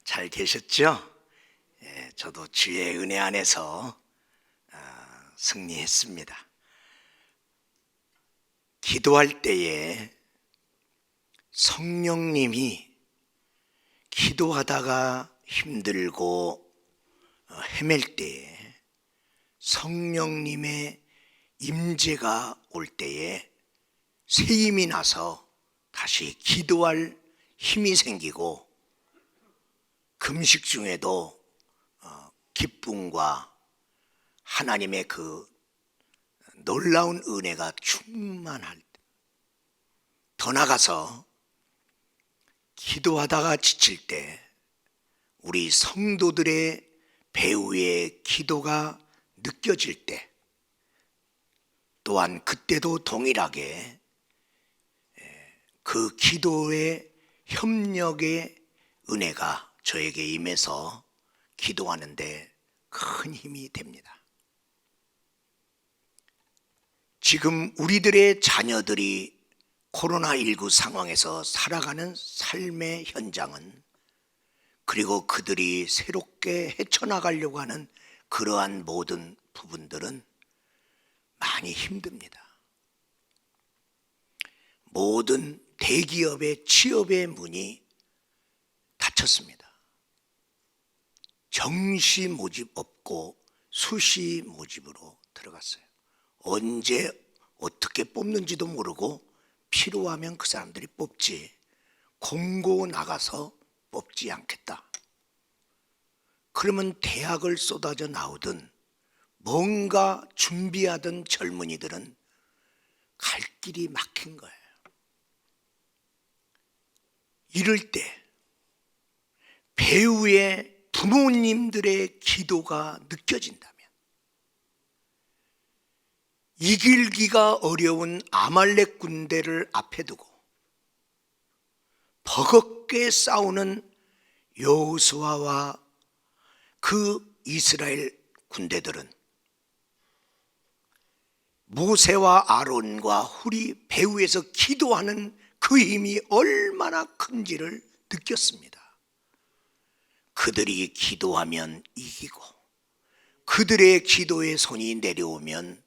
잘 계셨죠? 저도 주의 은혜 안에서 승리했습니다. 기도할 때에 성령님이 기도하다가 힘들고 헤맬 때에 성령님의 임재가 올 때에 새 힘이 나서 다시 기도할 힘이 생기고 금식 중에도 기쁨과 하나님의 그 놀라운 은혜가 충만할 때, 더 나아가서 기도하다가 지칠 때 우리 성도들의 배후의 기도가 느껴질 때, 또한 그때도 동일하게 그 기도의 협력의 은혜가 저에게 임해서 기도하는데 큰 힘이 됩니다. 지금 우리들의 자녀들이 코로나19 상황에서 살아가는 삶의 현장은, 그리고 그들이 새롭게 헤쳐나가려고 하는 그러한 모든 부분들은 많이 힘듭니다. 모든 대기업의 취업의 문이 닫혔습니다. 정시 모집 없고 수시 모집으로 들어갔어요. 언제 어떻게 뽑는지도 모르고 필요하면 그 사람들이 뽑지, 공고 나가서 뽑지 않겠다. 그러면 대학을 쏟아져 나오든 뭔가 준비하던 젊은이들은 갈 길이 막힌 거예요. 이럴 때 배후의 부모님들의 기도가 느껴진다면, 이길기가 어려운 아말렉 군대를 앞에 두고 버겁게 싸우는 여호수아와 그 이스라엘 군대들은 모세와 아론과 훌이 배후에서 기도하는 그 힘이 얼마나 큰지를 느꼈습니다. 그들이 기도하면 이기고, 그들의 기도의 손이 내려오면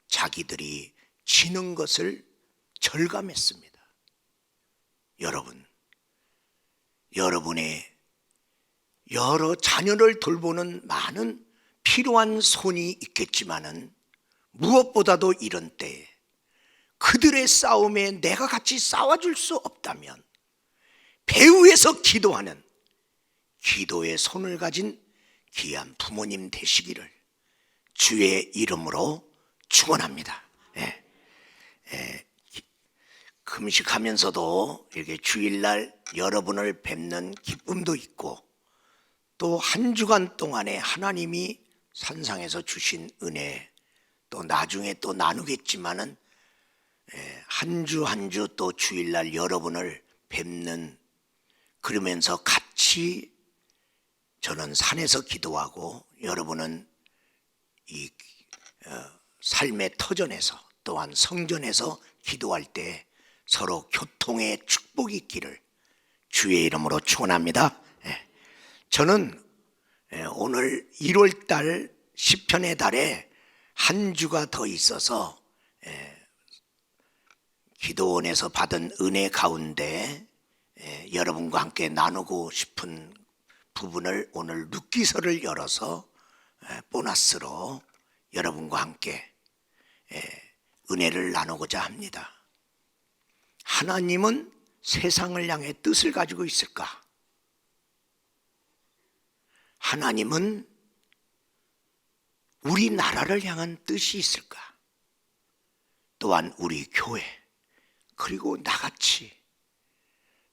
자기들이 지는 것을 절감했습니다. 여러분, 여러분의 여러 자녀를 돌보는 많은 필요한 손이 있겠지만은, 무엇보다도 이런 때에 그들의 싸움에 내가 같이 싸워줄 수 없다면 배후에서 기도하는 기도의 손을 가진 귀한 부모님 되시기를 주의 이름으로 축원합니다. 금식하면서도 이렇게 주일날 여러분을 뵙는 기쁨도 있고, 또 한 주간 동안에 하나님이 산상에서 주신 은혜, 또 나중에 또 나누겠지만은 한 주 한 주 또 주일날 여러분을 뵙는, 그러면서 같이 저는 산에서 기도하고 여러분은 이 삶의 터전에서 또한 성전에서 기도할 때 서로 교통의 축복이 있기를 주의 이름으로 축원합니다. 저는 오늘 1월달 시편의 달에 한 주가 더 있어서 기도원에서 받은 은혜 가운데 여러분과 함께 나누고 싶은 부분을 오늘 룻기서를 열어서 보너스로 여러분과 함께 은혜를 나누고자 합니다. 하나님은 세상을 향해 뜻을 가지고 있을까? 하나님은 우리나라를 향한 뜻이 있을까? 또한 우리 교회, 그리고 나같이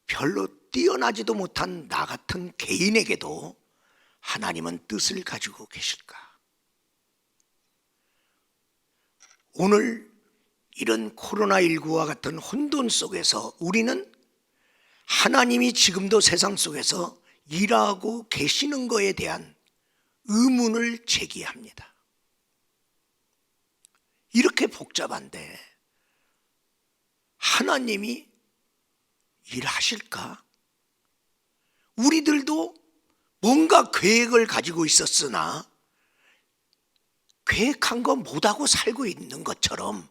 별로 뛰어나지도 못한 나 같은 개인에게도 하나님은 뜻을 가지고 계실까? 오늘 이런 코로나19와 같은 혼돈 속에서 우리는 하나님이 지금도 세상 속에서 일하고 계시는 것에 대한 의문을 제기합니다. 이렇게 복잡한데 하나님이 일하실까? 우리들도 뭔가 계획을 가지고 있었으나 계획한 거 못하고 살고 있는 것처럼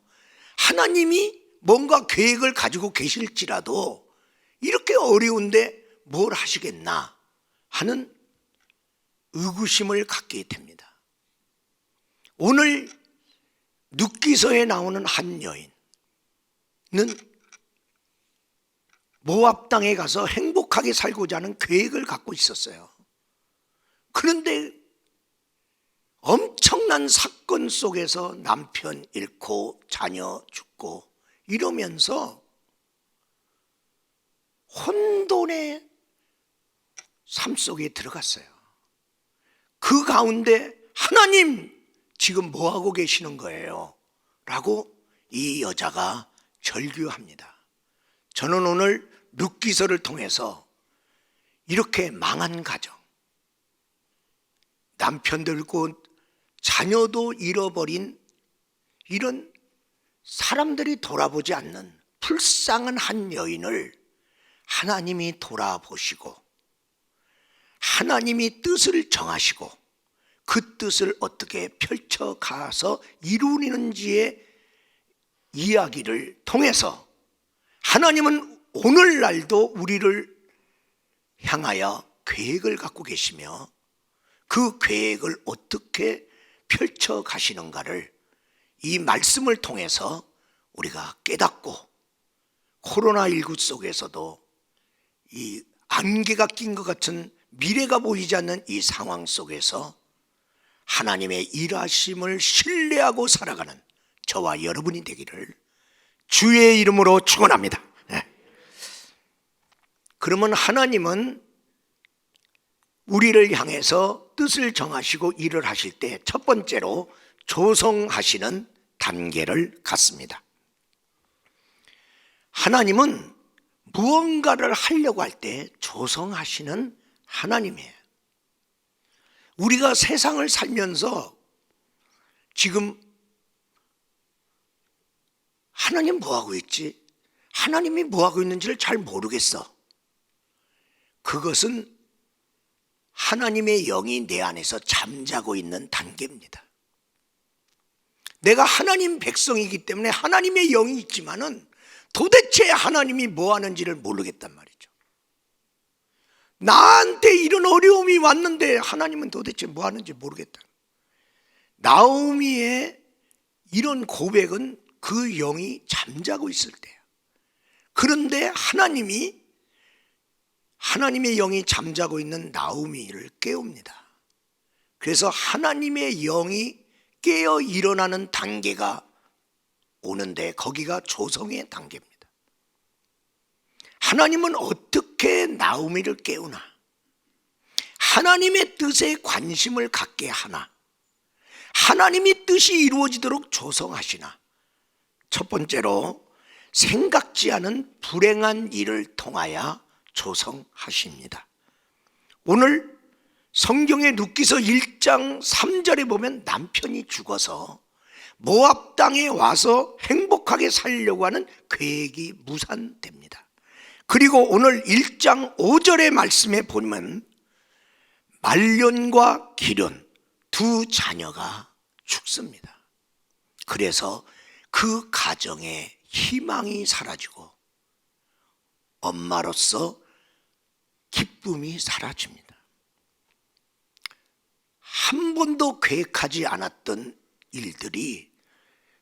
하나님이 뭔가 계획을 가지고 계실지라도 이렇게 어려운데 뭘 하시겠나 하는 의구심을 갖게 됩니다. 오늘 룻기서에 나오는 한 여인은 모압 땅에 가서 행복하게 살고자 하는 계획을 갖고 있었어요. 그런데 엄청난 사건 속에서 남편 잃고 자녀 죽고 이러면서 혼돈의 삶 속에 들어갔어요. 그 가운데 하나님 지금 뭐하고 계시는 거예요? 라고 이 여자가 절규합니다. 저는 오늘 룻기서를 통해서 이렇게 망한 가정, 남편도 잃고 자녀도 잃어버린 이런 사람들이 돌아보지 않는 불쌍한 한 여인을 하나님이 돌아보시고 하나님이 뜻을 정하시고 그 뜻을 어떻게 펼쳐가서 이루는지의 이야기를 통해서 하나님은 오늘날도 우리를 향하여 계획을 갖고 계시며 그 계획을 어떻게 펼쳐가시는가를 이 말씀을 통해서 우리가 깨닫고 코로나19 속에서도 이 안개가 낀 것 같은 미래가 보이지 않는 이 상황 속에서 하나님의 일하심을 신뢰하고 살아가는 저와 여러분이 되기를 주의 이름으로 축원합니다. 그러면 하나님은 우리를 향해서 뜻을 정하시고 일을 하실 때 첫 번째로 조성하시는 단계를 갖습니다. 하나님은 무언가를 하려고 할 때 조성하시는 하나님이에요. 우리가 세상을 살면서 지금 하나님 뭐하고 있지? 하나님이 뭐하고 있는지를 잘 모르겠어. 그것은 하나님의 영이 내 안에서 잠자고 있는 단계입니다. 내가 하나님 백성이기 때문에 하나님의 영이 있지만은 도대체 하나님이 뭐 하는지를 모르겠단 말이죠. 나한테 이런 어려움이 왔는데 하나님은 도대체 뭐 하는지 모르겠다. 나오미의 이런 고백은 그 영이 잠자고 있을 때예요. 그런데 하나님의 영이 잠자고 있는 나오미를 깨웁니다. 그래서 하나님의 영이 깨어 일어나는 단계가 오는데 거기가 조성의 단계입니다. 하나님은 어떻게 나오미를 깨우나? 하나님의 뜻에 관심을 갖게 하나? 하나님의 뜻이 이루어지도록 조성하시나? 첫 번째로 생각지 않은 불행한 일을 통하여 조성하십니다. 오늘 성경의 룻기서 1장 3절에 보면 남편이 죽어서 모압 땅에 와서 행복하게 살려고 하는 계획이 무산됩니다. 그리고 오늘 1장 5절의 말씀에 보면 말년과 기련 두 자녀가 죽습니다. 그래서 그 가정에 희망이 사라지고 엄마로서 기쁨이 사라집니다. 한 번도 계획하지 않았던 일들이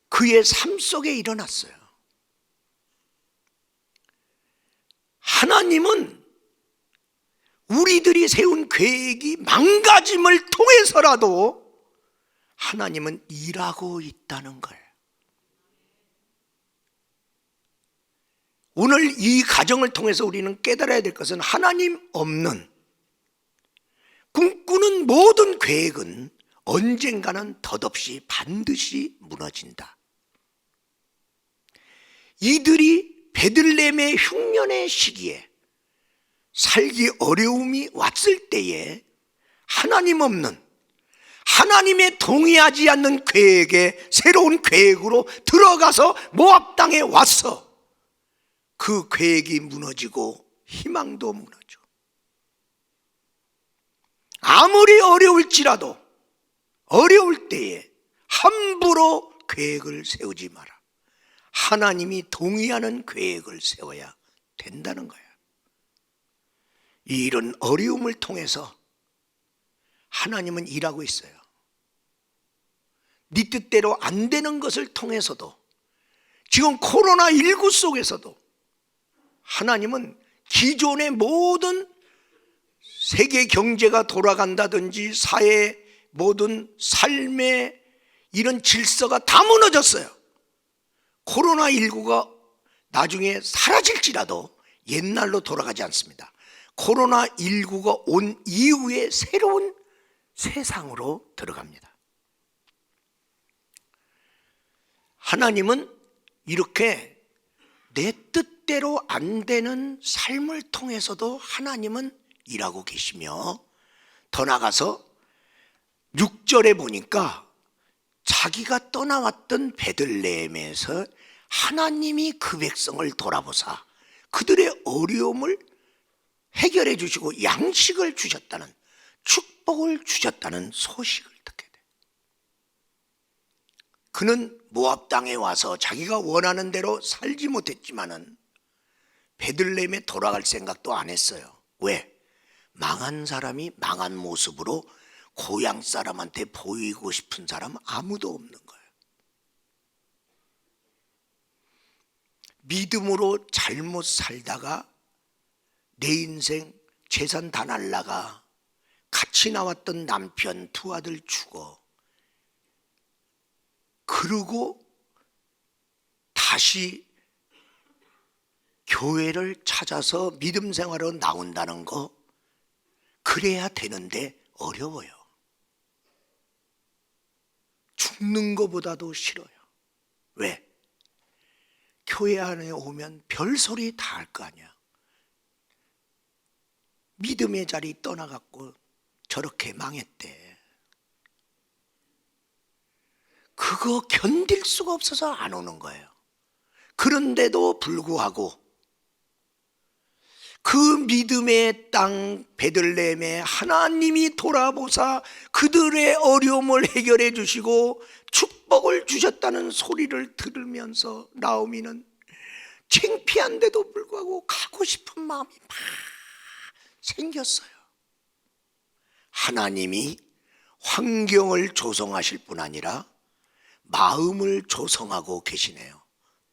그의 삶 속에 일어났어요. 하나님은 우리들이 세운 계획이 망가짐을 통해서라도 하나님은 일하고 있다는 걸. 오늘 이 가정을 통해서 우리는 깨달아야 될 것은 하나님 없는 꿈꾸는 모든 계획은 언젠가는 덧없이 반드시 무너진다. 이들이 베들레헴의 흉년의 시기에 살기 어려움이 왔을 때에 하나님 없는, 하나님의 동의하지 않는 계획에 새로운 계획으로 들어가서 모압 땅에 왔어. 그 계획이 무너지고 희망도 무너져. 아무리 어려울지라도 어려울 때에 함부로 계획을 세우지 마라. 하나님이 동의하는 계획을 세워야 된다는 거야. 이런 어려움을 통해서 하나님은 일하고 있어요. 네 뜻대로 안 되는 것을 통해서도, 지금 코로나19 속에서도 하나님은 기존의 모든 세계 경제가 돌아간다든지 사회 모든 삶의 이런 질서가 다 무너졌어요. 코로나19가 나중에 사라질지라도 옛날로 돌아가지 않습니다. 코로나19가 온 이후에 새로운 세상으로 들어갑니다. 하나님은 이렇게 내 뜻대로 안 되는 삶을 통해서도 하나님은 일하고 계시며, 더 나아가서 6절에 보니까 자기가 떠나왔던 베들레헴에서 하나님이 그 백성을 돌아보사 그들의 어려움을 해결해 주시고 양식을 주셨다는, 축복을 주셨다는 소식을 듣게 돼. 그는 모압 땅에 와서 자기가 원하는 대로 살지 못했지만은 베들레헴에 돌아갈 생각도 안 했어요. 왜? 망한 사람이 망한 모습으로 고향 사람한테 보이고 싶은 사람 아무도 없는 거예요. 믿음으로 잘못 살다가 내 인생 재산 다 날라가, 같이 나왔던 남편 두 아들 죽어, 그러고 다시 교회를 찾아서 믿음 생활로 나온다는 거, 그래야 되는데 어려워요. 죽는 것보다도 싫어요. 왜? 교회 안에 오면 별소리 다 할 거 아니야. 믿음의 자리 떠나갖고 저렇게 망했대. 그거 견딜 수가 없어서 안 오는 거예요. 그런데도 불구하고 그 믿음의 땅 베들레헴에 하나님이 돌아보사 그들의 어려움을 해결해 주시고 축복을 주셨다는 소리를 들으면서 나오미는 창피한데도 불구하고 가고 싶은 마음이 막 생겼어요. 하나님이 환경을 조성하실 뿐 아니라 마음을 조성하고 계시네요.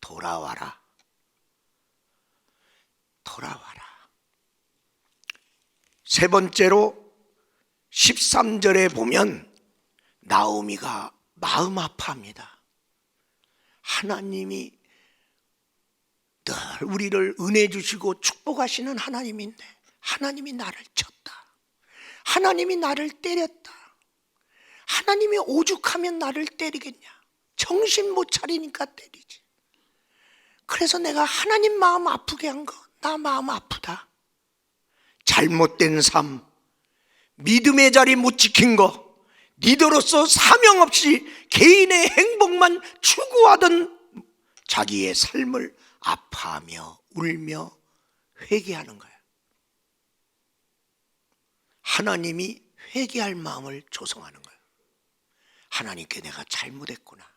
돌아와라. 돌아와라. 세 번째로 13절에 보면 나오미가 마음 아파합니다. 하나님이 늘 우리를 은혜 주시고 축복하시는 하나님인데 하나님이 나를 쳤다. 하나님이 나를 때렸다. 하나님이 오죽하면 나를 때리겠냐. 정신 못 차리니까 때리지. 그래서 내가 하나님 마음 아프게 한 거, 나 마음 아프다. 잘못된 삶, 믿음의 자리 못 지킨 거, 리더로서 사명 없이 개인의 행복만 추구하던 자기의 삶을 아파하며 울며 회개하는 거예요. 하나님이 회개할 마음을 조성하는 거예요. 하나님께 내가 잘못했구나.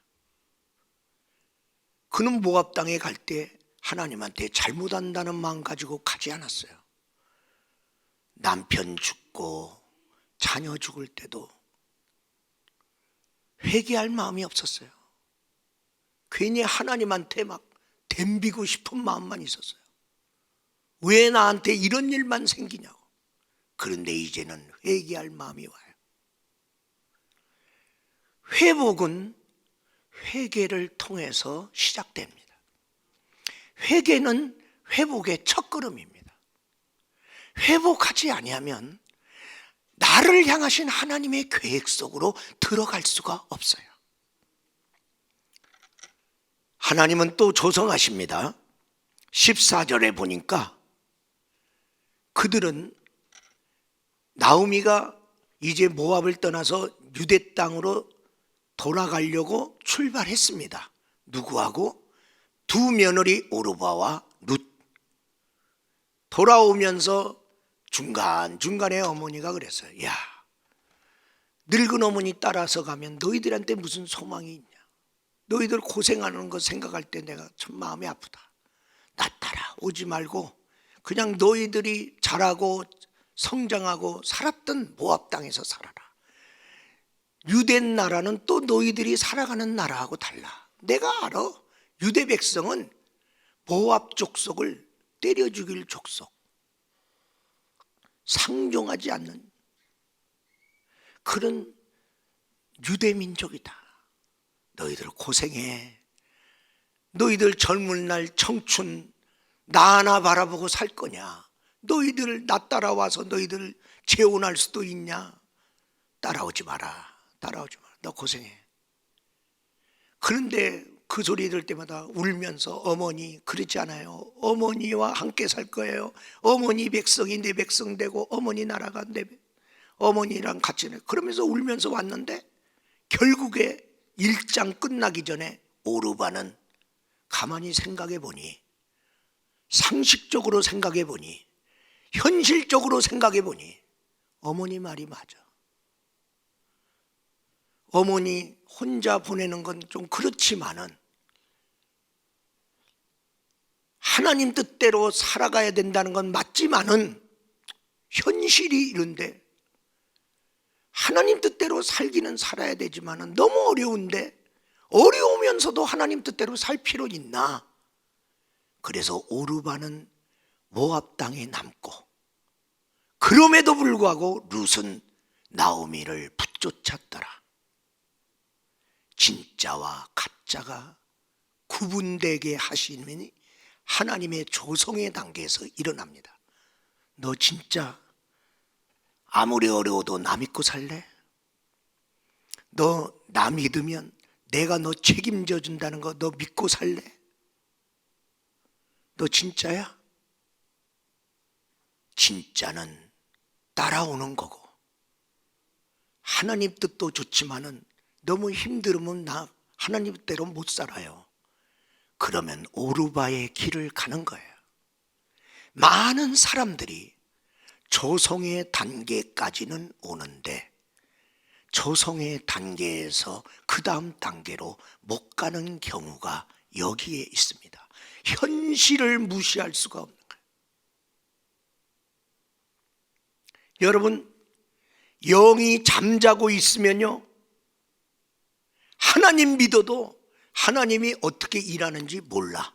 그는 모압 땅에 갈 때 하나님한테 잘못한다는 마음 가지고 가지 않았어요. 남편 죽고 자녀 죽을 때도 회개할 마음이 없었어요. 괜히 하나님한테 막 덤비고 싶은 마음만 있었어요. 왜 나한테 이런 일만 생기냐고. 그런데 이제는 회개할 마음이 와요. 회복은 회개를 통해서 시작됩니다. 회개는 회복의 첫걸음입니다. 회복하지 아니하면 나를 향하신 하나님의 계획 속으로 들어갈 수가 없어요. 하나님은 또 조성하십니다. 14절에 보니까 그들은 나오미가 이제 모압을 떠나서 유대 땅으로 돌아가려고 출발했습니다. 누구하고? 두 며느리 오르바와 룻. 돌아오면서 중간중간에 어머니가 그랬어요. 야, 늙은 어머니 따라서 가면 너희들한테 무슨 소망이 있냐? 너희들 고생하는 거 생각할 때 내가 참 마음이 아프다. 나 따라오지 말고 그냥 너희들이 자라고 성장하고 살았던 모압 땅에서 살아라. 유대 나라는 또 너희들이 살아가는 나라하고 달라. 내가 알아. 유대 백성은 모압 족속을 때려 죽일 족속, 상종하지 않는 그런 유대 민족이다. 너희들 고생해. 너희들 젊은 날 청춘 나 하나 바라보고 살 거냐? 너희들 나 따라와서 너희들 재혼할 수도 있냐? 따라오지 마라. 따라오지 마라. 너 고생해. 그런데 그 소리 들을 때마다 울면서 어머니 그러지 않아요. 어머니와 함께 살 거예요. 어머니 백성이 내 백성 되고 어머니 나라가 내 어머니랑 같이 그러면서 울면서 왔는데 결국에 1장 끝나기 전에 오르바는 가만히 생각해 보니, 상식적으로 생각해 보니, 현실적으로 생각해 보니 어머니 말이 맞아. 어머니 혼자 보내는 건 좀 그렇지만은 하나님 뜻대로 살아가야 된다는 건 맞지만은 현실이 이런데 하나님 뜻대로 살기는 살아야 되지만은 너무 어려운데 어려우면서도 하나님 뜻대로 살 필요 있나? 그래서 오르바는 모압 땅에 남고 그럼에도 불구하고 룻은 나오미를 붙쫓았더라. 진짜와 가짜가 구분되게 하시니 하나님의 조성의 단계에서 일어납니다. 너 진짜 아무리 어려워도 나 믿고 살래? 너 나 믿으면 내가 너 책임져 준다는 거 너 믿고 살래? 너 진짜야? 진짜는 따라오는 거고 하나님 뜻도 좋지만은 너무 힘들으면 나 하나님 뜻대로 못 살아요. 그러면 오르바의 길을 가는 거예요. 많은 사람들이 조성의 단계까지는 오는데 조성의 단계에서 그 다음 단계로 못 가는 경우가 여기에 있습니다. 현실을 무시할 수가 없는 거예요. 여러분, 영이 잠자고 있으면요 하나님 믿어도 하나님이 어떻게 일하는지 몰라.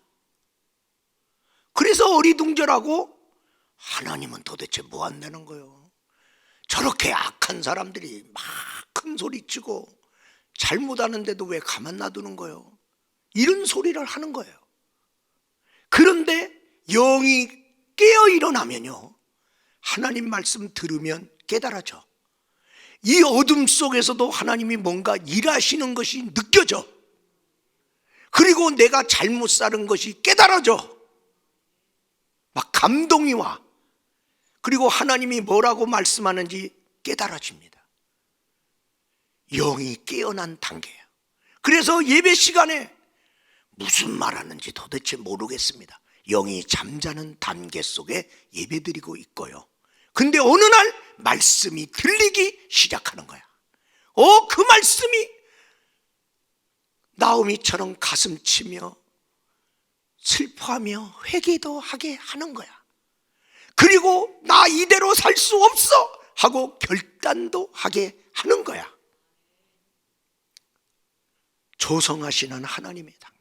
그래서 어리둥절하고 하나님은 도대체 뭐 한다는 거예요? 저렇게 악한 사람들이 막 큰 소리치고 잘못하는데도 왜 가만 놔두는 거예요? 이런 소리를 하는 거예요. 그런데 영이 깨어 일어나면요 하나님 말씀 들으면 깨달아져. 이 어둠 속에서도 하나님이 뭔가 일하시는 것이 느껴져. 그리고 내가 잘못 살은 것이 깨달아져. 막 감동이 와. 그리고 하나님이 뭐라고 말씀하는지 깨달아집니다. 영이 깨어난 단계예요. 그래서 예배 시간에 무슨 말하는지 도대체 모르겠습니다. 영이 잠자는 단계 속에 예배드리고 있고요. 근데 어느 날 말씀이 들리기 시작하는 거야. 그 말씀이 나오미처럼 가슴치며 슬퍼하며 회개도 하게 하는 거야. 그리고 나 이대로 살 수 없어 하고 결단도 하게 하는 거야. 조성하시는 하나님의 단계.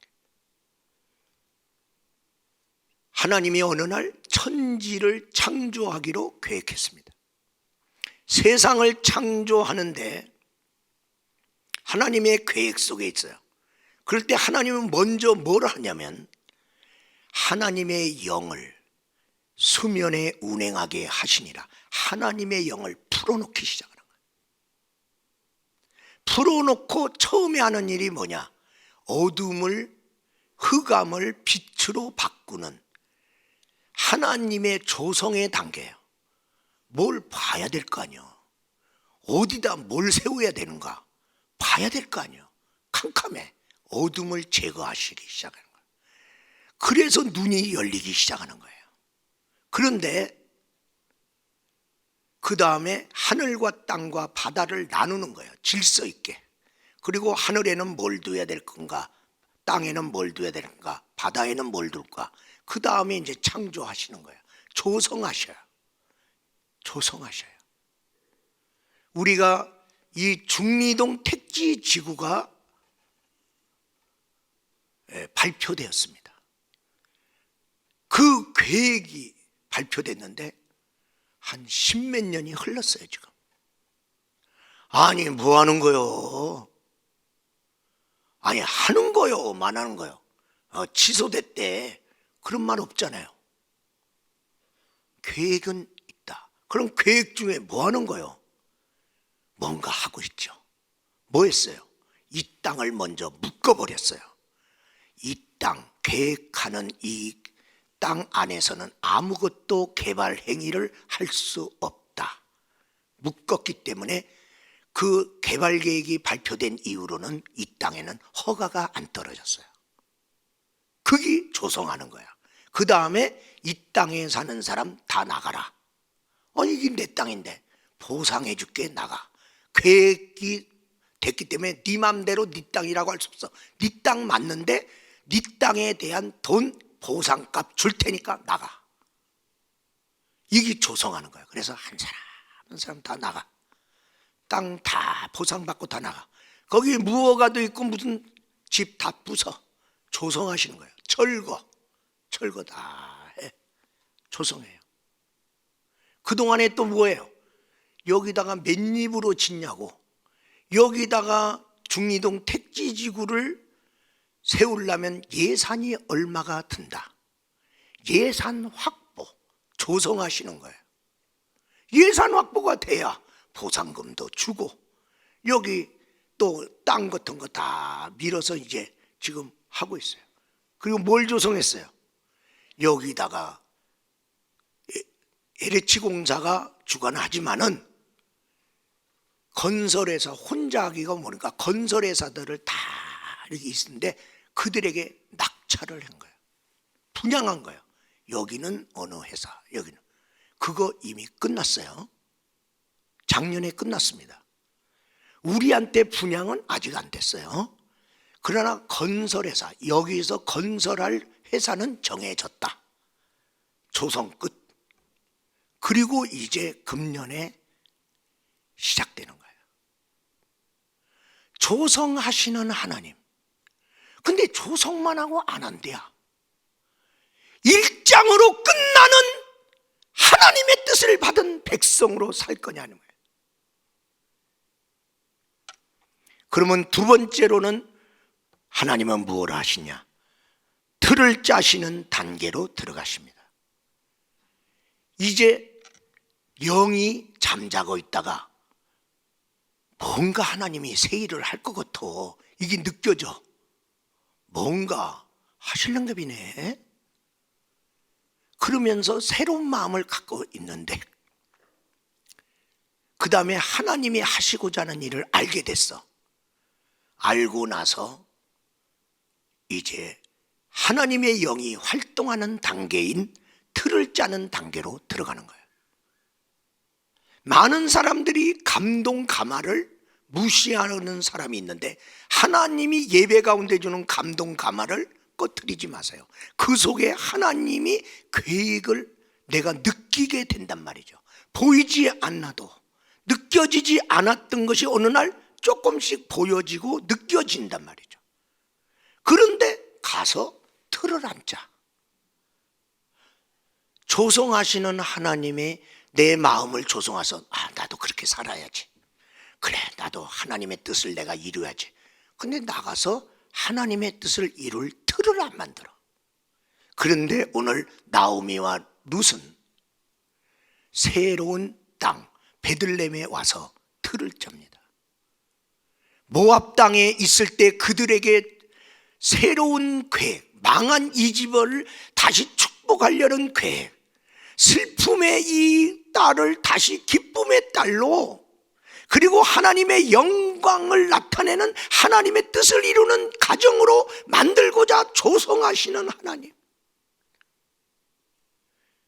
하나님이 어느 날 천지를 창조하기로 계획했습니다. 세상을 창조하는데 하나님의 계획 속에 있어요. 그럴 때 하나님은 먼저 뭘 하냐면 하나님의 영을 수면에 운행하게 하시니라. 하나님의 영을 풀어놓기 시작하는 거예요. 풀어놓고 처음에 하는 일이 뭐냐? 어둠을 흑암을 빛으로 바꾸는 하나님의 조성의 단계예요. 뭘 봐야 될 거 아니에요. 어디다 뭘 세워야 되는가 봐야 될 거 아니에요. 캄캄해. 어둠을 제거하시기 시작하는 거예요. 그래서 눈이 열리기 시작하는 거예요. 그런데 그 다음에 하늘과 땅과 바다를 나누는 거예요. 질서 있게. 그리고 하늘에는 뭘 둬야 될 건가, 땅에는 뭘 둬야 될 건가, 바다에는 뭘 둘까. 그 다음에 이제 창조하시는 거예요. 조성하셔요. 조성하셔요. 우리가 이 중리동 택지 지구가 발표되었습니다. 그 계획이 발표됐는데 한 10몇 년이 흘렀어요 지금. 아니 뭐 하는 거요? 아니 하는 거요, 만 하는 거요? 취소됐대, 그런 말 없잖아요. 계획은 있다. 그럼 계획 중에 뭐 하는 거요? 뭔가 하고 있죠. 뭐 했어요? 이 땅을 먼저 묶어버렸어요. 이 땅, 계획하는 이 땅 안에서는 아무것도 개발 행위를 할 수 없다. 묶었기 때문에 그 개발 계획이 발표된 이후로는 이 땅에는 허가가 안 떨어졌어요. 그게 조성하는 거야. 그 다음에 이 땅에 사는 사람 다 나가라. 이게 내 땅인데 보상해 줄게, 나가. 계획이 됐기 때문에 네 맘대로 네 땅이라고 할 수 없어. 네 땅 맞는데 네 땅에 대한 돈 보상값 줄 테니까 나가. 이게 조성하는 거야. 그래서 한 사람 다 나가. 땅 다 보상받고 다 나가. 거기 무허가도 있고 무슨 집 다 부숴. 조성하시는 거예요. 철거 다 해. 조성해요. 그동안에 또 뭐예요? 여기다가 몇 입으로 짓냐고. 여기다가 중리동 택지지구를 세우려면 예산이 얼마가 든다. 예산 확보, 조성하시는 거예요. 예산 확보가 돼야 보상금도 주고, 여기 또 땅 같은 거 다 밀어서 이제 지금 하고 있어요. 그리고 뭘 조성했어요? 여기다가 LH 공사가 주관하지만은 건설회사 혼자 하기가 뭐니까 건설회사들을 다 이렇게 있는데 그들에게 낙찰을 한 거예요. 분양한 거예요. 여기는 어느 회사, 여기는. 그거 이미 끝났어요. 작년에 끝났습니다. 우리한테 분양은 아직 안 됐어요. 그러나 건설회사, 여기서 건설할 회사는 정해졌다. 조성 끝. 그리고 이제 금년에 시작되는 거예요. 조성하시는 하나님. 근데 조성만 하고 안 한대요. 일장으로 끝나는 하나님의 뜻을 받은 백성으로 살 거냐는 거예요. 그러면 두 번째로는 하나님은 무엇을 하시냐? 틀을 짜시는 단계로 들어가십니다. 이제 영이 잠자고 있다가 뭔가 하나님이 새 일을 할 것 같아. 이게 느껴져. 뭔가 하실랑가 비네. 그러면서 새로운 마음을 갖고 있는데 그 다음에 하나님이 하시고자 하는 일을 알게 됐어. 알고 나서 이제 하나님의 영이 활동하는 단계인 틀을 짜는 단계로 들어가는 거예요. 많은 사람들이 감동 가마를 무시하는 사람이 있는데 하나님이 예배 가운데 주는 감동 가마를 꺼뜨리지 마세요. 그 속에 하나님이 계획을 내가 느끼게 된단 말이죠. 보이지 않아도 느껴지지 않았던 것이 어느 날 조금씩 보여지고 느껴진단 말이죠. 그런데 가서 틀을 앉자. 조성하시는 하나님의 내 마음을 조성해서 나도 그렇게 살아야지. 그래, 나도 하나님의 뜻을 내가 이루어야지. 근데 나가서 하나님의 뜻을 이룰 틀을 안 만들어. 그런데 오늘 나오미와 룻은 새로운 땅 베들레헴에 와서 틀을 짭니다. 모압 땅에 있을 때 그들에게 새로운 계획, 망한 이 집을 다시 축복하려는 계획, 슬픔의 이 딸을 다시 기쁨의 딸로, 그리고 하나님의 영광을 나타내는 하나님의 뜻을 이루는 가정으로 만들고자 조성하시는 하나님.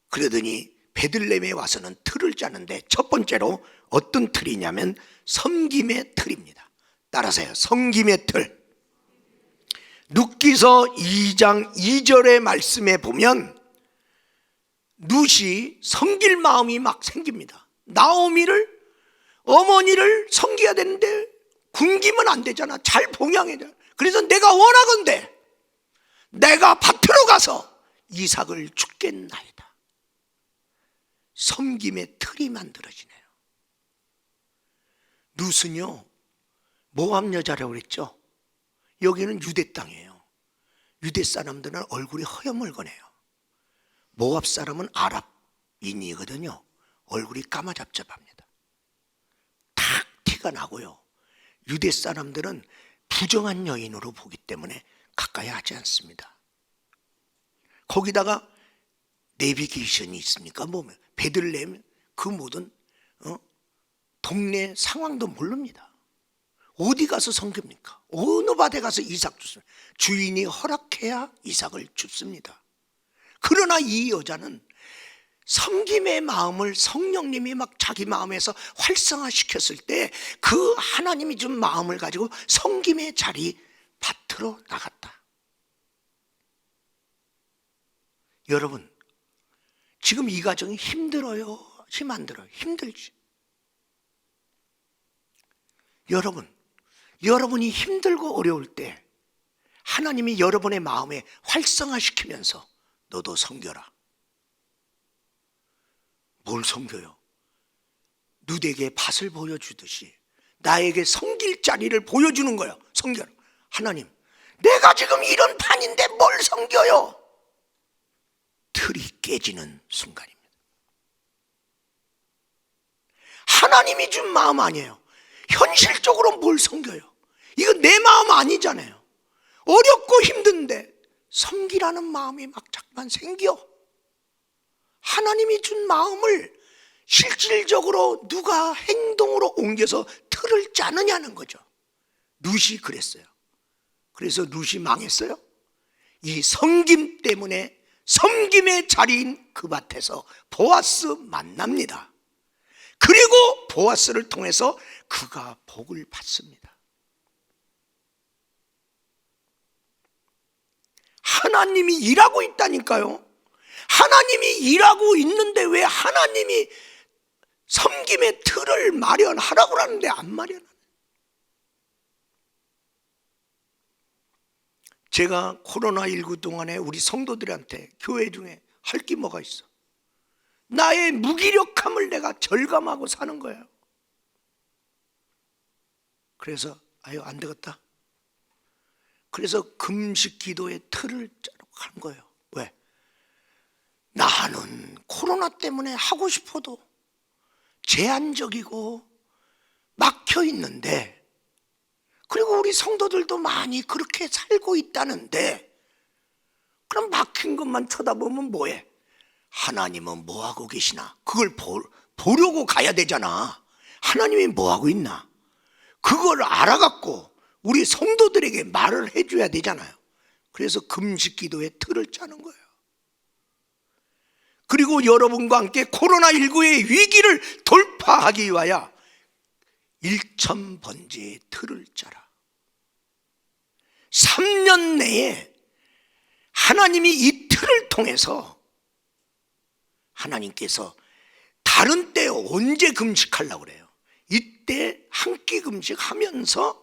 그러더니 베들레헴에 와서는 틀을 짜는데 첫 번째로 어떤 틀이냐면 섬김의 틀입니다. 따라서요. 섬김의 틀. 룻기서 2장 2절의 말씀에 보면 룻이 섬길 마음이 막 생깁니다. 나오미를, 어머니를 섬겨야 되는데 굶기면 안 되잖아. 잘 봉양해야 돼. 그래서 내가 원하건대 내가 밭으로 가서 이삭을 죽겠나이다. 섬김의 틀이 만들어지네요. 룻은요 모압 여자라고 그랬죠. 여기는 유대 땅이에요. 유대 사람들은 얼굴이 허여멀건해요. 모압 사람은 아랍인이거든요. 얼굴이 까마잡잡합니다. 탁 티가 나고요. 유대 사람들은 부정한 여인으로 보기 때문에 가까이 하지 않습니다. 거기다가 내비게이션이 있습니까? 보면 베들레헴 그 모든 동네 상황도 모릅니다. 어디 가서 섬깁니까? 어느 밭에 가서 이삭 줍습니다. 주인이 허락해야 이삭을 줍습니다. 그러나 이 여자는 섬김의 마음을 성령님이 막 자기 마음에서 활성화시켰을 때 그 하나님이 준 마음을 가지고 섬김의 자리 밭으로 나갔다. 여러분, 지금 이 가정이 힘들어요? 힘 안 들어요? 힘들지. 여러분이 힘들고 어려울 때 하나님이 여러분의 마음에 활성화시키면서 너도 섬겨라. 뭘 섬겨요? 룻에게 밭을 보여주듯이 나에게 섬길 자리를 보여주는 거예요. 섬겨라. 하나님, 내가 지금 이런 판인데 뭘 섬겨요? 틀이 깨지는 순간입니다. 하나님이 준 마음 아니에요. 현실적으로 뭘 섬겨요? 이건 내 마음 아니잖아요. 어렵고 힘든데 섬기라는 마음이 막 자꾸만 생겨. 하나님이 준 마음을 실질적으로 누가 행동으로 옮겨서 틀을 짜느냐는 거죠. 룻이 그랬어요. 그래서 룻이 망했어요. 이 섬김 때문에 섬김의 자리인 그 밭에서 보아스 만납니다. 그리고 보아스를 통해서 그가 복을 받습니다. 하나님이 일하고 있다니까요. 하나님이 일하고 있는데 왜 하나님이 섬김의 틀을 마련하라고 하는데 안 마련하네. 제가 코로나19 동안에 우리 성도들한테 교회 중에 할 게 뭐가 있어? 나의 무기력함을 내가 절감하고 사는 거예요. 그래서 아유 안 되겠다. 그래서 금식 기도의 틀을 짜고 간 거예요. 왜? 나는 코로나 때문에 하고 싶어도 제한적이고 막혀 있는데, 그리고 우리 성도들도 많이 그렇게 살고 있다는데, 그럼 막힌 것만 쳐다보면 뭐해? 하나님은 뭐하고 계시나? 그걸 보려고 가야 되잖아. 하나님이 뭐하고 있나? 그걸 알아갖고 우리 성도들에게 말을 해줘야 되잖아요. 그래서 금식 기도의 틀을 짜는 거예요. 그리고 여러분과 함께 코로나19의 위기를 돌파하기 위하여 1000번제의 틀을 짜라. 3년 내에 하나님이 이 틀을 통해서 하나님께서 다른 때 언제 금식하려고 그래요? 이때 한 끼 금식하면서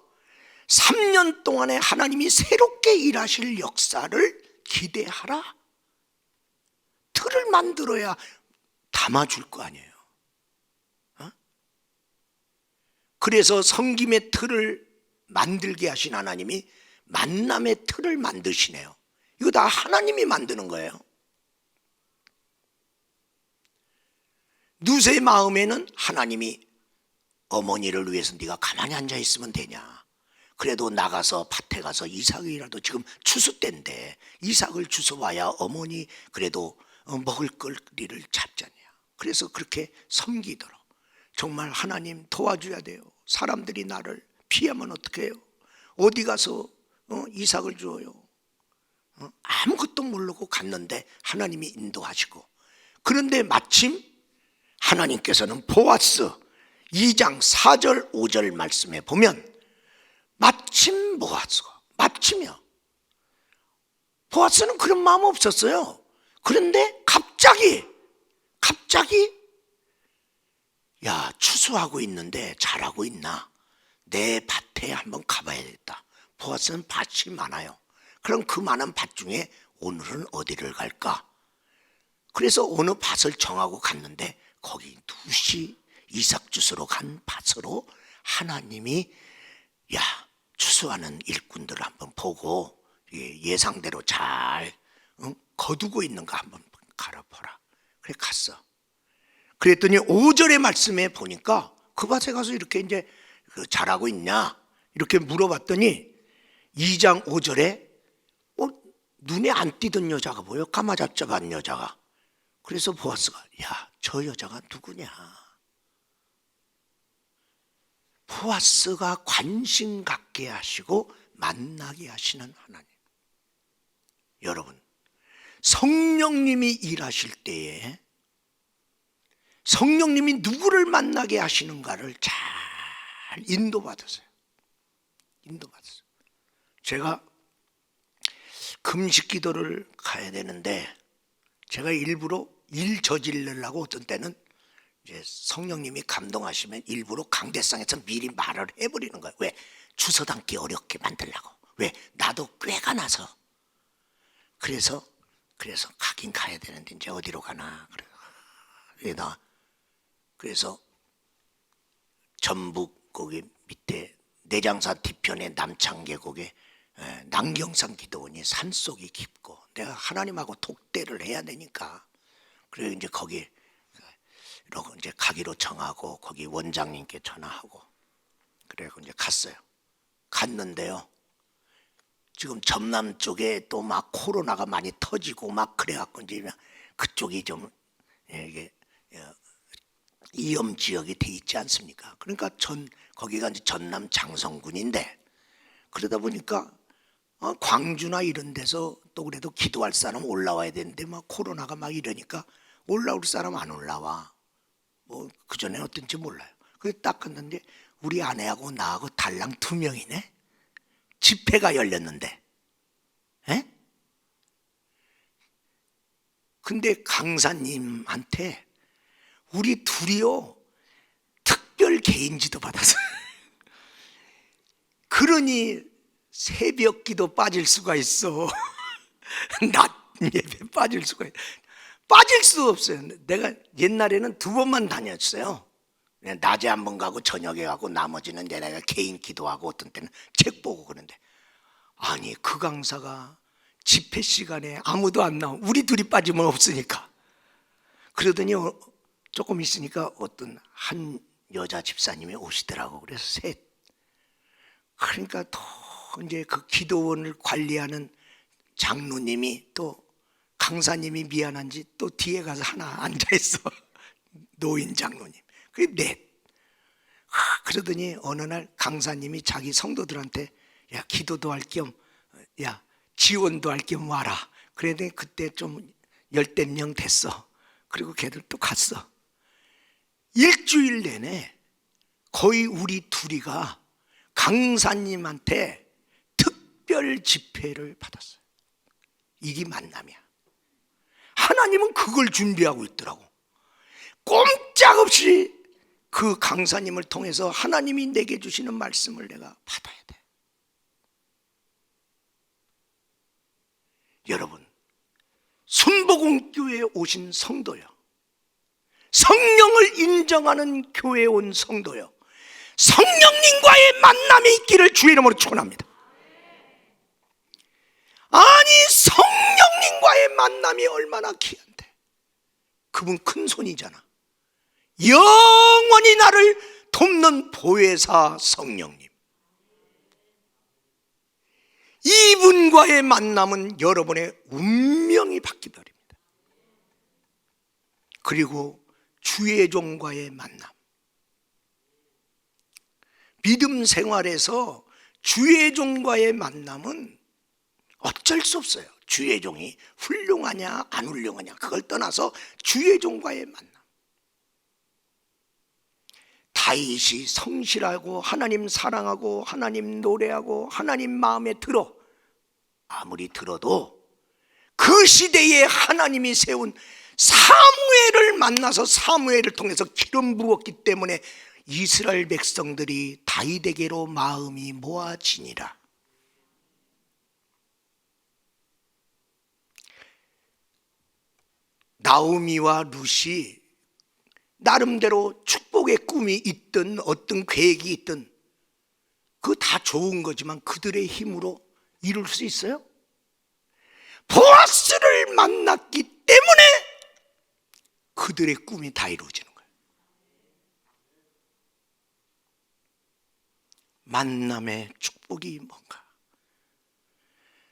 3년 동안에 하나님이 새롭게 일하실 역사를 기대하라. 틀을 만들어야 담아줄 거 아니에요. 그래서 섬김의 틀을 만들게 하신 하나님이 만남의 틀을 만드시네요. 이거 다 하나님이 만드는 거예요. 룻의 마음에는 하나님이 어머니를 위해서 네가 가만히 앉아 있으면 되냐? 그래도 나가서 밭에 가서 이삭이라도 지금 추수 때인데 이삭을 주워와야 어머니 그래도 먹을 거리를 잡잖냐. 그래서 그렇게 섬기도록. 정말 하나님 도와줘야 돼요. 사람들이 나를 피하면 어떻게 해요? 어디 가서 이삭을 주어요? 아무것도 모르고 갔는데 하나님이 인도하시고, 그런데 마침 하나님께서는 보아스 2장 4절 5절 말씀에 보면 마침 보아스가 마침이요. 보아스는 그런 마음 없었어요. 그런데 갑자기 야, 추수하고 있는데 잘하고 있나? 내 밭에 한번 가봐야겠다. 보아스는 밭이 많아요. 그럼 그 많은 밭 중에 오늘은 어디를 갈까? 그래서 어느 밭을 정하고 갔는데 거기 두시 이삭 주스로 간 밭으로 하나님이 야, 추수하는 일꾼들을 한번 보고 예상대로 잘 거두고 있는가 한번 갈아보라. 그래 갔어. 그랬더니 5절의 말씀에 보니까 그 밭에 가서 이렇게 이제 잘하고 있냐 이렇게 물어봤더니 2장 5절에 눈에 안 띄던 여자가 보여. 까마잡잡한 여자가. 그래서 보아스가 야, 저 여자가 누구냐? 보아스가 관심 갖게 하시고 만나게 하시는 하나님. 여러분, 성령님이 일하실 때에 성령님이 누구를 만나게 하시는가를 잘 인도받으세요. 제가 금식 기도를 가야 되는데 제가 일부러 일 저지르려고 어떤 때는 이제 성령님이 감동하시면 일부러 강대상에서 미리 말을 해버리는 거예요. 왜? 주워 담기 어렵게 만들려고. 왜? 나도 꾀가 나서. 그래서 가긴 가야 되는데 이제 어디로 가나. 그래서 전북 거기 밑에 내장사 뒤편에 남창계곡에 남경산 기도원이 산속이 깊고 내가 하나님하고 독대를 해야 되니까 그래서 이제 거기 이제 가기로 정하고 거기 원장님께 전화하고 그래고 이제 갔어요. 갔는데요. 지금 전남 쪽에 또 막 코로나가 많이 터지고 막 그래갖고 이제 그쪽이 좀 이게 위험 지역이 돼 있지 않습니까? 그러니까 거기가 이제 전남 장성군인데 그러다 보니까 광주나 이런 데서 또 그래도 기도할 사람 올라와야 되는데 막 코로나가 막 이러니까 올라올 사람 안 올라와. 뭐 그전에 어떤지 몰라요. 그래서 딱 갔는데 우리 아내하고 나하고 달랑 2명이네. 집회가 열렸는데. 에? 근데 강사님한테 우리 둘이요 특별 개인지도 받았어요. 그러니 새벽 기도 빠질 수가 있어. 낮 예배 빠질 수가 있어. 빠질 수 없어요. 내가 옛날에는 2번만 다녔어요. 낮에 한 번 가고 저녁에 가고 나머지는 이제 내가 개인 기도하고 어떤 때는 책 보고 그러는데 아니 그 강사가 집회 시간에 아무도 안 나오고 우리 둘이 빠지면 없으니까 그러더니 조금 있으니까 어떤 한 여자 집사님이 오시더라고. 그래서 셋. 그러니까 또 이제 그 기도원을 관리하는 장로님이 또 강사님이 미안한지 또 뒤에 가서 하나 앉아있어. 노인 장로님. 그게 넷. 그러더니 어느 날 강사님이 자기 성도들한테 야 기도도 할 겸 야 지원도 할 겸 와라. 그랬더니 그때 좀 10대 명 됐어. 그리고 걔들 또 갔어. 일주일 내내 거의 우리 둘이가 강사님한테 특별 집회를 받았어요. 이게 만남이야. 하나님은 그걸 준비하고 있더라고. 꼼짝없이 그 강사님을 통해서 하나님이 내게 주시는 말씀을 내가 받아야 돼. 여러분, 순복음교회에 오신 성도요, 성령을 인정하는 교회에 온 성도요, 성령님과의 만남이 있기를 주의 이름으로 축원합니다. 아니 성령님과의 만남이 얼마나 귀한데. 그분 큰 손이잖아. 영원히 나를 돕는 보혜사 성령님, 이분과의 만남은 여러분의 운명이 바뀌버립니다. 그리고 주의 종과의 만남, 믿음 생활에서 주의 종과의 만남은 어쩔 수 없어요. 주의 종이 훌륭하냐 안 훌륭하냐 그걸 떠나서 주의 종과의 만남. 다윗이 성실하고 하나님 사랑하고 하나님 노래하고 하나님 마음에 들어, 아무리 들어도 그 시대에 하나님이 세운 사무엘을 만나서 사무엘을 통해서 기름 부었기 때문에 이스라엘 백성들이 다윗에게로 마음이 모아지니라. 나오미와 룻이 나름대로 축복의 꿈이 있든 어떤 계획이 있든 그거 다 좋은 거지만 그들의 힘으로 이룰 수 있어요? 보아스를 만났기 때문에 그들의 꿈이 다 이루어지는 거예요. 만남의 축복이 뭔가?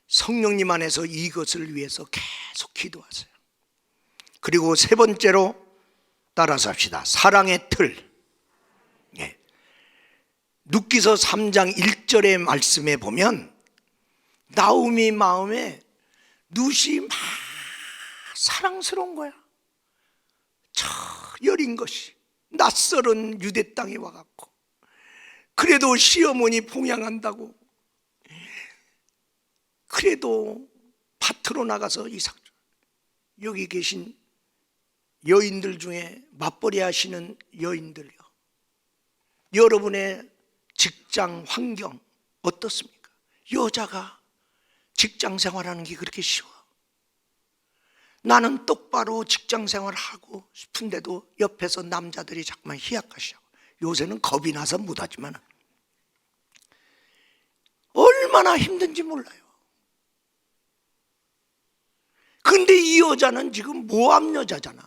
성령님 안에서 이것을 위해서 계속 기도하세요. 그리고 세 번째로 따라서 합시다. 사랑의 틀. 예. 룻기서 3장 1절의 말씀에 보면 나오미 마음에 룻이 막 사랑스러운 거야. 저 여린 것이 낯설은 유대 땅에 와갖고 그래도 시어머니 봉양한다고, 그래도 밭으로 나가서 여기 계신 여인들 중에 맞벌이 하시는 여인들요, 여러분의 직장 환경 어떻습니까? 여자가 직장 생활하는 게 그렇게 쉬워? 나는 똑바로 직장 생활하고 싶은데도 옆에서 남자들이 자꾸만 희약하시고, 요새는 겁이 나서 못하지만 얼마나 힘든지 몰라요. 근데 이 여자는 지금 모함 여자잖아.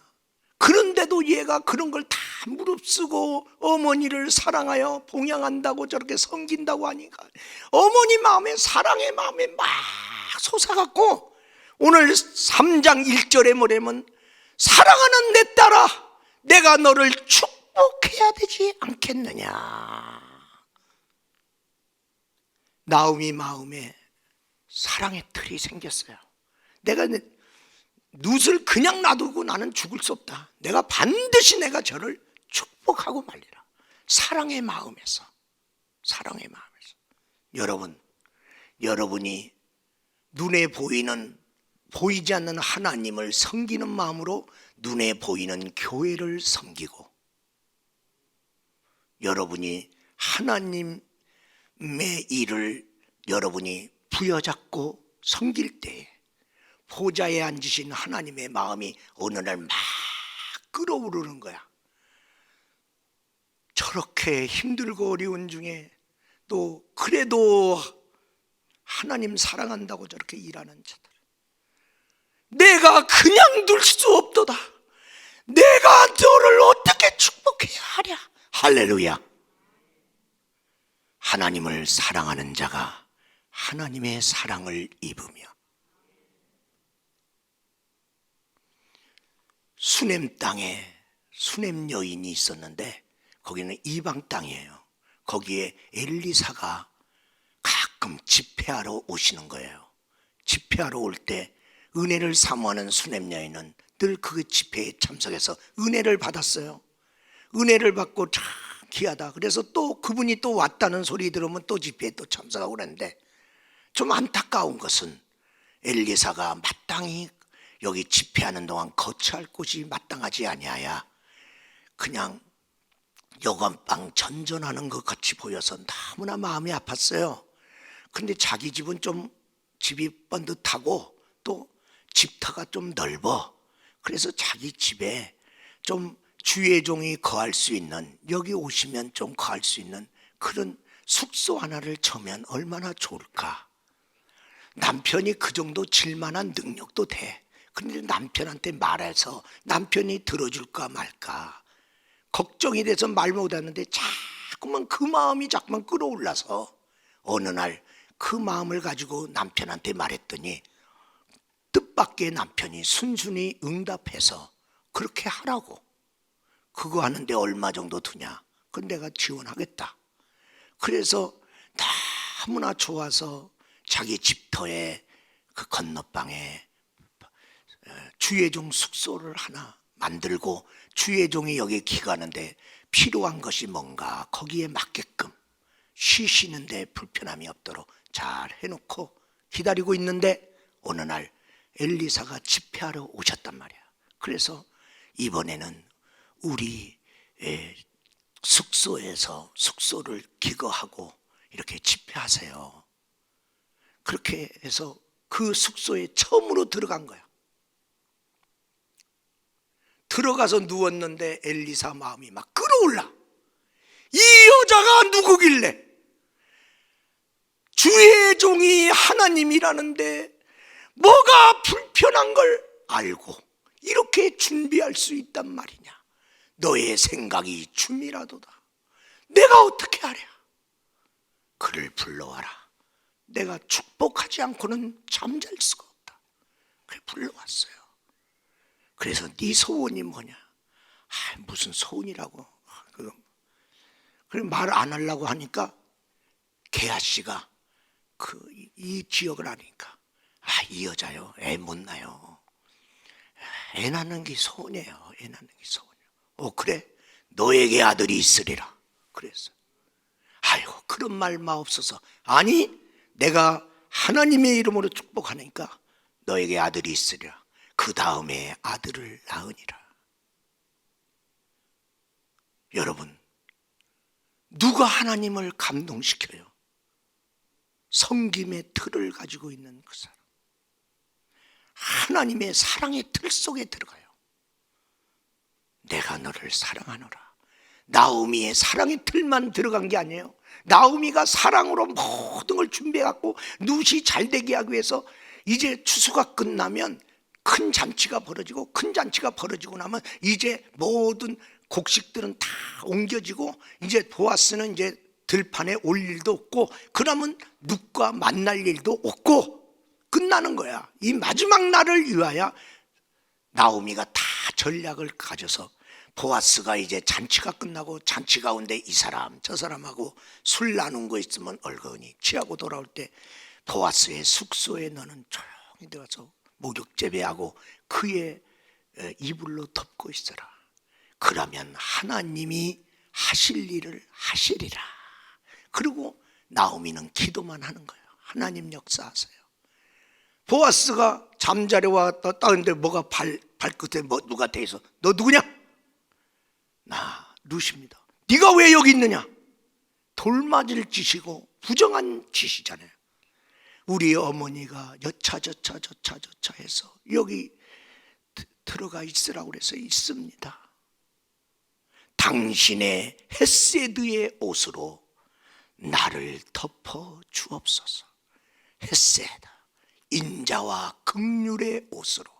그런데도 얘가 그런 걸 다 무릅쓰고 어머니를 사랑하여 봉양한다고 저렇게 섬긴다고 하니까 어머니 마음에, 사랑의 마음에 막 솟아갖고 오늘 3장 1절에 뭐냐면 사랑하는 내 딸아 내가 너를 축복해야 되지 않겠느냐. 나오미 마음에 사랑의 틀이 생겼어요. 내가 룻을 그냥 놔두고 나는 죽을 수 없다. 내가 반드시 내가 저를 축복하고 말리라. 사랑의 마음에서, 사랑의 마음에서. 여러분이 눈에 보이지 않는 하나님을 섬기는 마음으로 눈에 보이는 교회를 섬기고, 여러분이 하나님의 일을 여러분이 부여잡고 섬길 때에 보좌에 앉으신 하나님의 마음이 어느 날 막 끓어오르는 거야. 저렇게 힘들고 어려운 중에 또 그래도 하나님 사랑한다고 저렇게 일하는 자들, 내가 그냥 둘 수 없도다. 내가 너를 어떻게 축복해야 하랴. 할렐루야. 하나님을 사랑하는 자가 하나님의 사랑을 입으며, 수넴 땅에 수넴 여인이 있었는데 거기는 이방 땅이에요. 거기에 엘리사가 가끔 집회하러 오시는 거예요. 집회하러 올 때 은혜를 사모하는 수넴 여인은 늘 그 집회에 참석해서 은혜를 받았어요. 은혜를 받고 참 귀하다. 그래서 또 그분이 또 왔다는 소리 들으면 또 집회에 또 참석하고 그랬는데, 좀 안타까운 것은 엘리사가 마땅히 여기 집회하는 동안 거처할 곳이 마땅하지 아니하야 그냥 여관방 전전하는 것 같이 보여서 너무나 마음이 아팠어요. 근데 자기 집은 좀 집이 번듯하고 또 집터가 좀 넓어. 그래서 자기 집에 좀 주의 종이 거할 수 있는, 여기 오시면 좀 거할 수 있는 그런 숙소 하나를 쳐면 얼마나 좋을까. 남편이 그 정도 질만한 능력도 돼. 그런데 남편한테 말해서 남편이 들어줄까 말까 걱정이 돼서 말 못하는데 자꾸만 그 마음이 자꾸만 끌어올라서 어느 날 그 마음을 가지고 남편한테 말했더니 뜻밖의 남편이 순순히 응답해서 그렇게 하라고. 그거 하는데 얼마 정도 드냐? 그건 내가 지원하겠다. 그래서 너무나 좋아서 자기 집터에 그 건너방에 주의 종 숙소를 하나 만들고 주의 종이 여기에 기가는데 필요한 것이 뭔가 거기에 맞게끔 쉬시는데 불편함이 없도록 잘 해놓고 기다리고 있는데 어느 날 엘리사가 집회하러 오셨단 말이야. 그래서 이번에는 우리 숙소에서 숙소를 기거하고 이렇게 집회하세요. 그렇게 해서 그 숙소에 처음으로 들어간 거야. 들어가서 누웠는데 엘리사 마음이 막 끌어올라. 이 여자가 누구길래 주의 종이 하나님이라는데 뭐가 불편한 걸 알고 이렇게 준비할 수 있단 말이냐. 너의 생각이 춤이라도다. 내가 어떻게 하랴. 그를 불러와라. 내가 축복하지 않고는 잠잘 수가 없다. 그래 불러왔어요. 그래서 네 소원이 뭐냐. 무슨 소원이라고. 그래 말 안 하려고 하니까 게하씨가 이 지역을 아니까 이 여자요 애 못 낳아요. 애 낳는 게 소원이에요. 애 낳는 게 소원이에요. 그래 너에게 아들이 있으리라. 그랬어. 아이고 그런 말 마옵소서. 아니 내가 하나님의 이름으로 축복하니까 너에게 아들이 있으리라. 그 다음에 아들을 낳으니라. 여러분 누가 하나님을 감동시켜요? 섬김의 틀을 가지고 있는 그 사람. 하나님의 사랑의 틀 속에 들어가요. 내가 너를 사랑하노라. 나오미의 사랑의 틀만 들어간 게 아니에요. 나오미가 사랑으로 모든 걸 준비해갖고 룻이 잘 되게 하기 위해서 이제 추수가 끝나면 큰 잔치가 벌어지고 큰 잔치가 벌어지고 나면 이제 모든 곡식들은 다 옮겨지고 이제 보아스는 이제 들판에 올 일도 없고 그러면 룻과 만날 일도 없고 끝나는 거야. 이 마지막 날을 위하여 나오미가 다 전략을 가져서 보아스가 이제 잔치가 끝나고 잔치 가운데 이 사람 저 사람하고 술 나눈 거 있으면 얼거니 취하고 돌아올 때 보아스의 숙소에 너는 조용히 들어가서 목욕 재배하고 그의 이불로 덮고 있어라. 그러면 하나님이 하실 일을 하시리라. 그리고 나오미는 기도만 하는 거예요. 하나님 역사하세요. 보아스가 잠자려 왔다 따는데 뭐가 발끝에 누가 돼 있어. 너 누구냐? 나 룻입니다. 네가 왜 여기 있느냐? 돌맞을 짓이고 부정한 짓이잖아요. 우리 어머니가 여차 해서 여기 들어가 있으라고 그래서 있습니다. 당신의 헤세드의 옷으로 나를 덮어 주옵소서. 헤세드 인자와 긍휼의 옷으로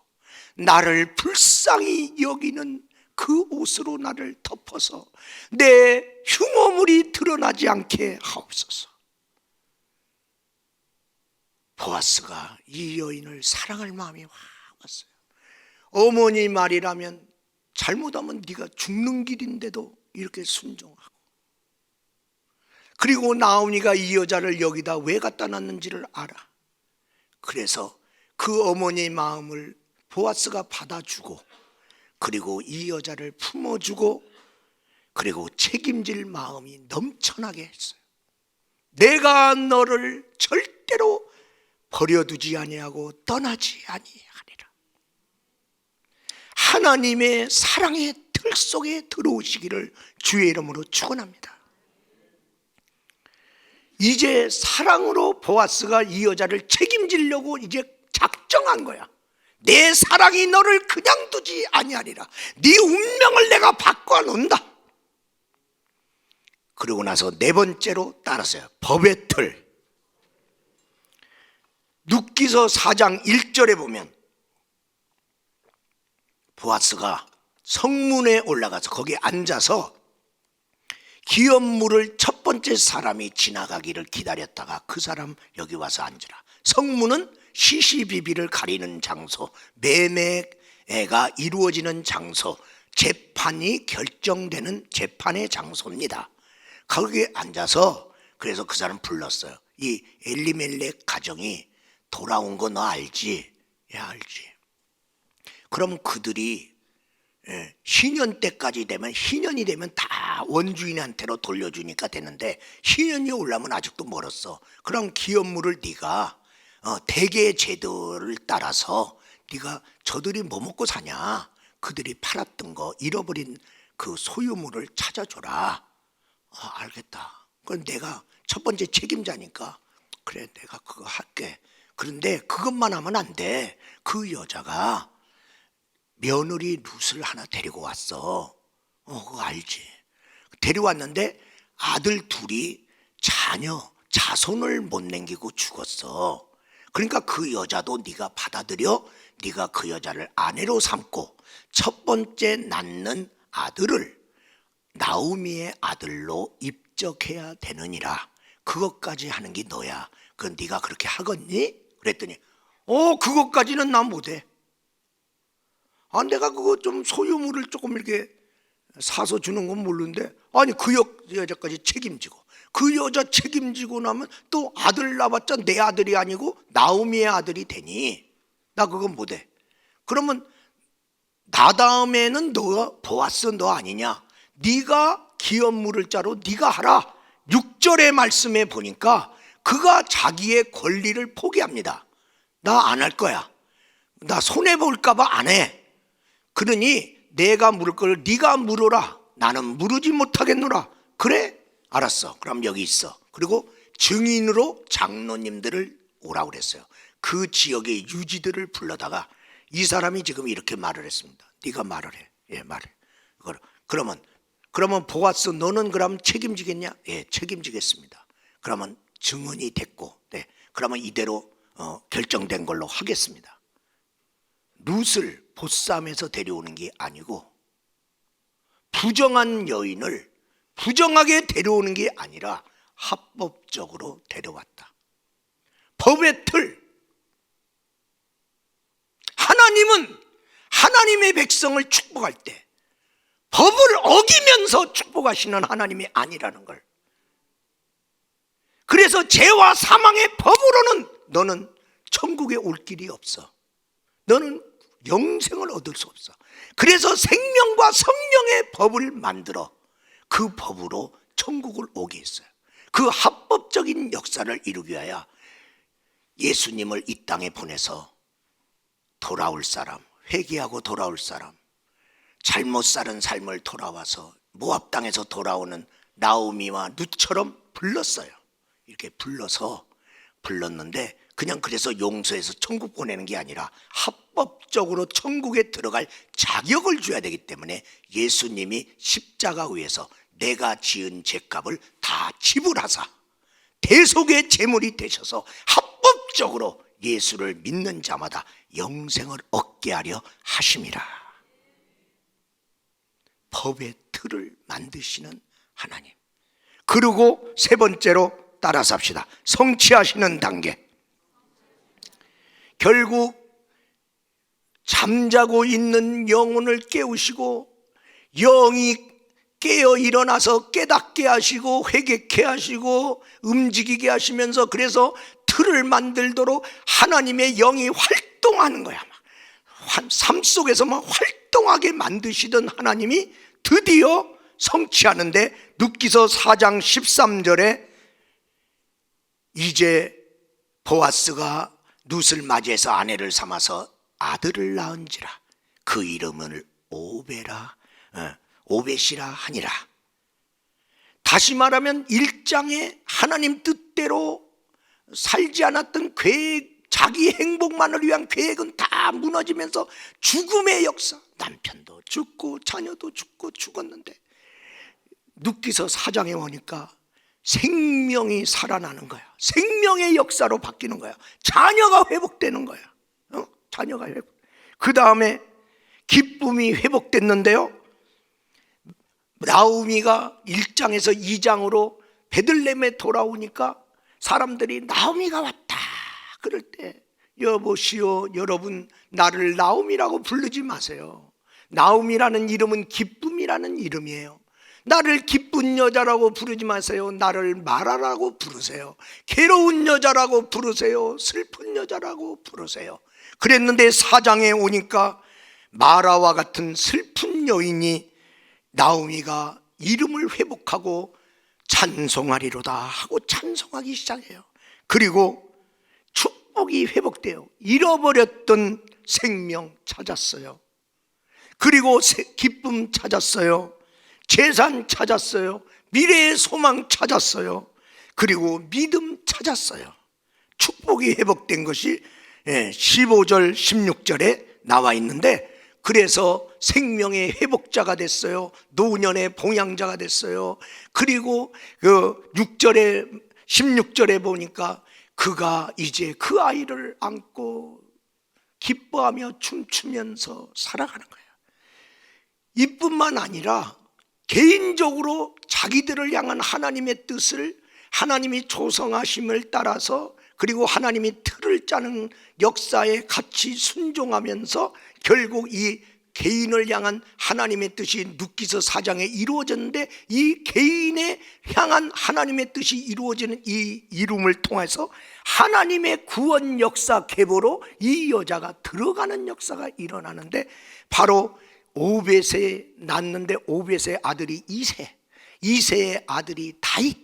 나를 불쌍히 여기는 그 옷으로 나를 덮어서 내 흉어물이 드러나지 않게 하옵소서. 보아스가 이 여인을 사랑할 마음이 확 왔어요. 어머니 말이라면 잘못하면 네가 죽는 길인데도 이렇게 순종하고, 그리고 나오미가 이 여자를 여기다 왜 갖다 놨는지를 알아. 그래서 그 어머니의 마음을 보아스가 받아주고, 그리고 이 여자를 품어주고, 그리고 책임질 마음이 넘쳐나게 했어요. 내가 너를 절대로 버려두지 아니하고 떠나지 아니하리라. 하나님의 사랑의 틀 속에 들어오시기를 주의 이름으로 축원합니다. 이제 사랑으로 보아스가 이 여자를 책임지려고 이제 작정한 거야. 내 사랑이 너를 그냥 두지 아니하리라. 네 운명을 내가 바꿔놓는다. 그러고 나서 네 번째로 따랐어요. 법의 틀. 룻기서 4장 1절에 보면 보아스가 성문에 올라가서 거기에 앉아서 기업물을 첫 번째 사람이 지나가기를 기다렸다가 그 사람 여기 와서 앉으라. 성문은 시시비비를 가리는 장소, 매매가 이루어지는 장소, 재판이 결정되는 재판의 장소입니다. 거기에 앉아서 그래서 그 사람 불렀어요. 이 엘리멜렉 가정이 돌아온 거 너 알지? 예, 알지. 그럼 그들이 희년 때까지 되면, 희년이 되면 다 원주인한테로 돌려주니까 되는데 희년이 오려면 아직도 멀었어. 그럼 기업물을 네가 대개의 제도를 따라서 네가 저들이 뭐 먹고 사냐, 그들이 팔았던 거 잃어버린 그 소유물을 찾아줘라. 알겠다. 그럼 내가 첫 번째 책임자니까 그래, 내가 그거 할게. 그런데 그것만 하면 안 돼. 그 여자가 며느리 룻을 하나 데리고 왔어. 그거 알지. 데려왔는데 아들 둘이 자손을 못 남기고 죽었어. 그러니까 그 여자도 네가 받아들여, 네가 그 여자를 아내로 삼고 첫 번째 낳는 아들을 나오미의 아들로 입적해야 되느니라. 그것까지 하는 게 너야. 그건 네가 그렇게 하겠니? 그랬더니 그것까지는 나 못해. 내가 그거 좀 소유물을 조금 이렇게 사서 주는 건 모르는데, 아니 그 여자까지 책임지고, 그 여자 책임지고 나면 또 아들 낳았자 내 아들이 아니고 나오미의 아들이 되니 나 그건 못해. 그러면 나 다음에는 보아스 너 아니냐? 네가 기업물을 짜로 네가 하라. 6절의 말씀에 보니까 그가 자기의 권리를 포기합니다. 나 안 할 거야. 나 손해볼까 봐 안 해. 그러니 내가 물을 걸 네가 물어라. 나는 물으지 못하겠노라. 그래? 알았어. 그럼 여기 있어. 그리고 증인으로 장로님들을 오라고 그랬어요. 그 지역의 유지들을 불러다가 이 사람이 지금 이렇게 말을 했습니다. 네가 말을 해. 예, 말해. 그러면 보아스 너는 그럼 책임지겠냐? 예, 책임지겠습니다. 그러면 증언이 됐고, 네, 그러면 이대로 결정된 걸로 하겠습니다. 룻을 보쌈에서 데려오는 게 아니고, 부정한 여인을 부정하게 데려오는 게 아니라 합법적으로 데려왔다. 법의 틀. 하나님은 하나님의 백성을 축복할 때 법을 어기면서 축복하시는 하나님이 아니라는 걸. 그래서 죄와 사망의 법으로는 너는 천국에 올 길이 없어. 너는 영생을 얻을 수 없어. 그래서 생명과 성령의 법을 만들어 그 법으로 천국을 오게 했어요. 그 합법적인 역사를 이루기 위하여 예수님을 이 땅에 보내서 돌아올 사람, 회개하고 돌아올 사람, 잘못 살은 삶을 돌아와서 모압 땅에서 돌아오는 나오미와 룻처럼 불렀어요. 이렇게 불렀는데 그냥 그래서 용서해서 천국 보내는 게 아니라 합법적으로 천국에 들어갈 자격을 줘야 되기 때문에 예수님이 십자가 위에서 내가 지은 죄값을 다 지불하사 대속의 제물이 되셔서 합법적으로 예수를 믿는 자마다 영생을 얻게 하려 하심이라. 법의 틀을 만드시는 하나님. 그리고 세 번째로 따라서 합시다. 성취하시는 단계. 결국 잠자고 있는 영혼을 깨우시고 영이 깨어 일어나서 깨닫게 하시고 회개케 하시고 움직이게 하시면서, 그래서 틀을 만들도록 하나님의 영이 활동하는 거야. 삶 속에서 막 활동하게 만드시던 하나님이 드디어 성취하는데, 룻기서 4장 13절에 이제 보아스가 룻을 맞이해서 아내를 삼아서 아들을 낳은지라 그 이름을 오벳이라 하니라. 다시 말하면 1장에 하나님 뜻대로 살지 않았던 계획, 자기 행복만을 위한 계획은 다 무너지면서 죽음의 역사, 남편도 죽고 자녀도 죽고 죽었는데 룻기서 4장에 오니까 생명이 살아나는 거야. 생명의 역사로 바뀌는 거야. 자녀가 회복되는 거야. 자녀가 회복. 그 다음에 기쁨이 회복됐는데요, 나오미가 1장에서 2장으로 베들레헴에 돌아오니까 사람들이 나오미가 왔다 그럴 때, 여보시오, 여러분 나를 나오미라고 부르지 마세요. 나오미라는 이름은 기쁨이라는 이름이에요. 나를 기쁜 여자라고 부르지 마세요. 나를 마라라고 부르세요. 괴로운 여자라고 부르세요. 슬픈 여자라고 부르세요. 그랬는데 4장에 오니까 마라와 같은 슬픈 여인이 나오미가 이름을 회복하고 찬송하리로다 하고 찬송하기 시작해요. 그리고 축복이 회복돼요. 잃어버렸던 생명 찾았어요. 그리고 기쁨 찾았어요. 재산 찾았어요. 미래의 소망 찾았어요. 그리고 믿음 찾았어요. 축복이 회복된 것이 15절 16절에 나와 있는데, 그래서 생명의 회복자가 됐어요. 노년의 봉양자가 됐어요. 그리고 그 16절에 보니까 그가 이제 그 아이를 안고 기뻐하며 춤추면서 살아가는 거예요. 이뿐만 아니라 개인적으로 자기들을 향한 하나님의 뜻을, 하나님이 조성하심을 따라서, 그리고 하나님이 틀을 짜는 역사에 같이 순종하면서 결국 이 개인을 향한 하나님의 뜻이 룻기서 4장에 이루어졌는데, 이 개인에 향한 하나님의 뜻이 이루어지는 이 이름을 통해서 하나님의 구원 역사 계보로 이 여자가 들어가는 역사가 일어나는데, 바로 오벳에 낳는데 오벳의 아들이 이세의 아들이 다윗,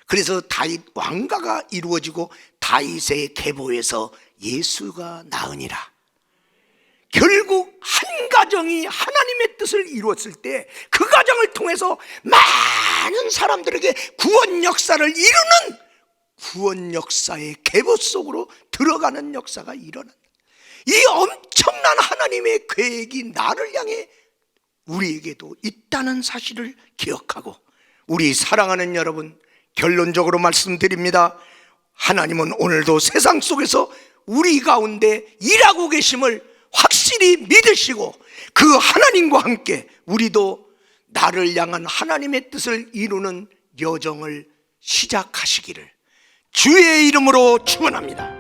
그래서 다윗 왕가가 이루어지고 다윗의 계보에서 예수가 나으니라. 결국 한 가정이 하나님의 뜻을 이루었을 때 그 가정을 통해서 많은 사람들에게 구원 역사를 이루는 구원 역사의 계보 속으로 들어가는 역사가 일어난다. 이 엄청난 하나님의 계획이 나를 향해 우리에게도 있다는 사실을 기억하고, 우리 사랑하는 여러분, 결론적으로 말씀드립니다. 하나님은 오늘도 세상 속에서 우리 가운데 일하고 계심을 확실히 믿으시고, 그 하나님과 함께 우리도 나를 향한 하나님의 뜻을 이루는 여정을 시작하시기를 주의 이름으로 축원합니다.